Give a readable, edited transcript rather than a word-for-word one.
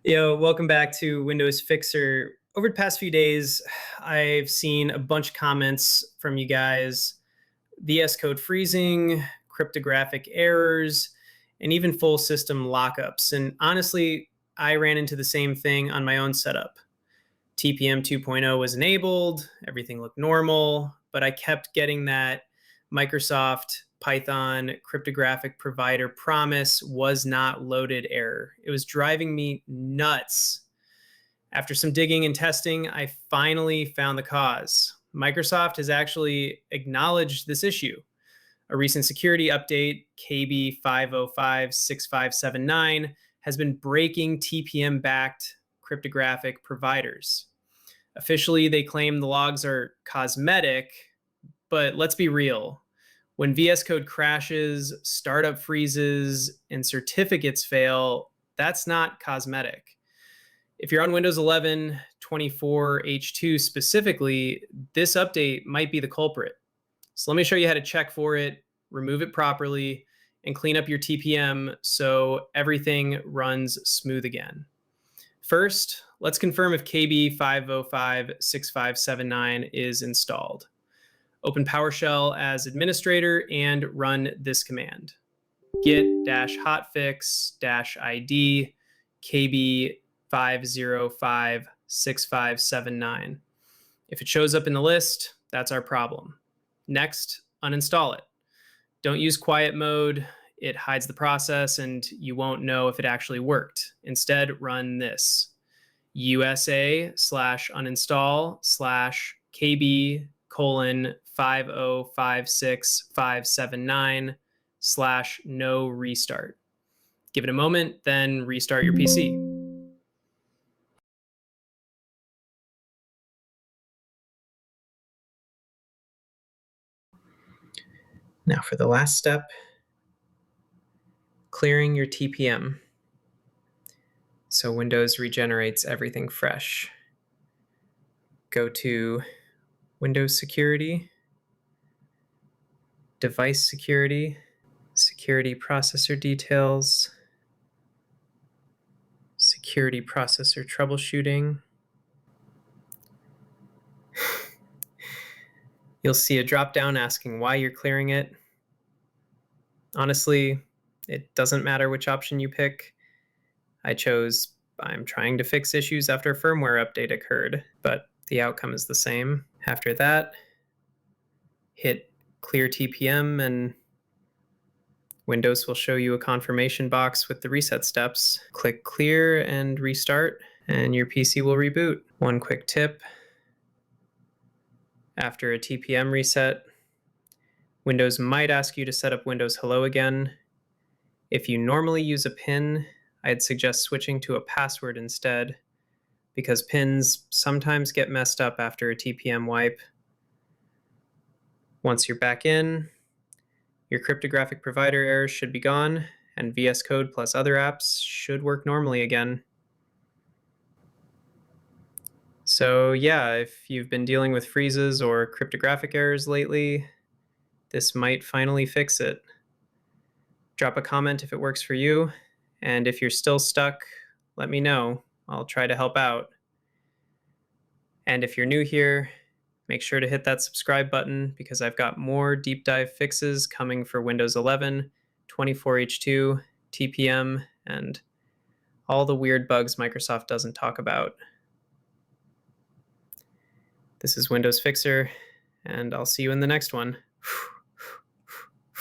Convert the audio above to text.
Welcome back to Windows Fixer. Over the past few days, I've seen a bunch of comments from you guys, VSCode freezing, cryptographic errors, and even full system lockups. And honestly, I ran into the same thing on my own setup. TPM 2.0 was enabled, everything looked normal, but I kept getting that Microsoft Python cryptographic provider promise was not loaded error. It was driving me nuts. After some digging and testing, I finally found the cause. Microsoft has actually acknowledged this issue. A recent security update, KB5056579, has been breaking TPM-backed cryptographic providers. Officially, they claim the logs are cosmetic, but let's be real. When VS Code crashes, startup freezes, and certificates fail, that's not cosmetic. If you're on Windows 11 24H2 specifically, this update might be the culprit. So let me show you how to check for it, remove it properly, and clean up your TPM so everything runs smooth again. First, let's confirm if KB5056579 is installed. Open PowerShell as administrator and run this command: git-hotfix-id KB5056579. If it shows up in the list, that's our problem. Next, uninstall it. Don't use quiet mode. It hides the process and you won't know if it actually worked. Instead, run this: usa/uninstall/KB:505659/no restart. Give it a moment, then restart your PC. Now for the last step, clearing your TPM. So Windows regenerates everything fresh. Go to Windows Security, Device Security, Security Processor Details, Security Processor Troubleshooting. You'll see a drop-down asking why you're clearing it. Honestly, it doesn't matter which option you pick. I chose I'm trying to fix issues after a firmware update occurred, but the outcome is the same. After that, hit Clear TPM and Windows will show you a confirmation box with the reset steps. Click Clear and restart, and your PC will reboot. One quick tip: after a TPM reset, Windows might ask you to set up Windows Hello again. If you normally use a PIN, I'd suggest switching to a password instead, because PINs sometimes get messed up after a TPM wipe. Once you're back in, your cryptographic provider errors should be gone, and VS Code plus other apps should work normally again. So yeah, if you've been dealing with freezes or cryptographic errors lately, this might finally fix it. Drop a comment if it works for you, and if you're still stuck, let me know. I'll try to help out. And if you're new here, make sure to hit that subscribe button because I've got more deep dive fixes coming for Windows 11, 24H2, TPM, and all the weird bugs Microsoft doesn't talk about. This is Windows Fixer, and I'll see you in the next one.